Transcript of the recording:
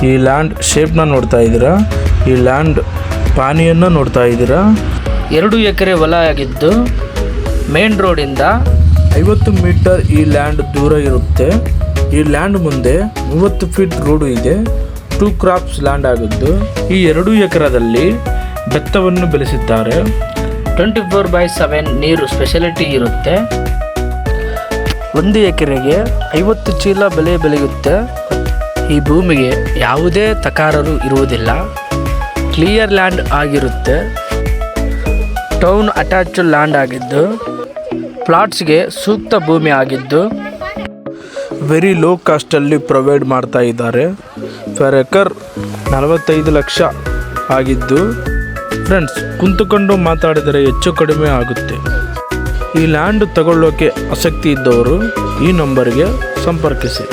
ಈ ಲ್ಯಾಂಡ್ ಶೇಪ್ನ ನೋಡ್ತಾ ಇದ್ದೀರಾ, ಈ ಲ್ಯಾಂಡ್ ಪಾನಿಯನ್ನು ನೋಡ್ತಾ ಇದ್ದೀರಾ. 2 ಎಕರೆ ಹೊಲ ಆಗಿದ್ದು ಮೇನ್ ರೋಡಿಂದ 50 ಮೀಟರ್ ಈ ಲ್ಯಾಂಡ್ ದೂರ ಇರುತ್ತೆ. ಈ ಲ್ಯಾಂಡ್ ಮುಂದೆ 30 ಫೀಟ್ ರೋಡು ಇದೆ. 2 ಕ್ರಾಪ್ಸ್ ಲ್ಯಾಂಡ್ ಆಗಿದ್ದು ಈ 2 ಎಕರೆದಲ್ಲಿ ಭತ್ತವನ್ನು ಬೆಳೆಸಿದ್ದಾರೆ. 24/7 ನೀರು ಸ್ಪೆಷಾಲಿಟಿ ಇರುತ್ತೆ. 1 ಎಕರೆಗೆ 50 ಚೀಲ ಬೆಳೆ ಬೆಳೆಯುತ್ತೆ. ಈ ಭೂಮಿಗೆ ಯಾವುದೇ ತಕರಾರು ಇರುವುದಿಲ್ಲ. ಕ್ಲಿಯರ್ ಲ್ಯಾಂಡ್ ಆಗಿರುತ್ತೆ. ಟೌನ್ ಅಟ್ಯಾಚ್ ಲ್ಯಾಂಡ್ ಆಗಿದ್ದು ಪ್ಲಾಟ್ಸ್ಗೆ ಸೂಕ್ತ ಭೂಮಿ ಆಗಿದ್ದು ವೆರಿ ಲೋ ಕಾಸ್ಟಲ್ಲಿ ಪ್ರೊವೈಡ್ ಮಾಡ್ತಾ ಇದ್ದಾರೆ. ಪರ್ ಎಕರ್ 45 ಲಕ್ಷ ಆಗಿದ್ದು ಫ್ರೆಂಡ್ಸ್ ಕುಂತುಕೊಂಡು ಮಾತಾಡಿದರೆ ಹೆಚ್ಚು ಕಡಿಮೆ ಆಗುತ್ತೆ. ಈ ಲ್ಯಾಂಡ್ ತಗೊಳ್ಳೋಕೆ ಆಸಕ್ತಿ ಇದ್ದವರು ಈ ನಂಬರ್ಗೆ ಸಂಪರ್ಕಿಸಿ.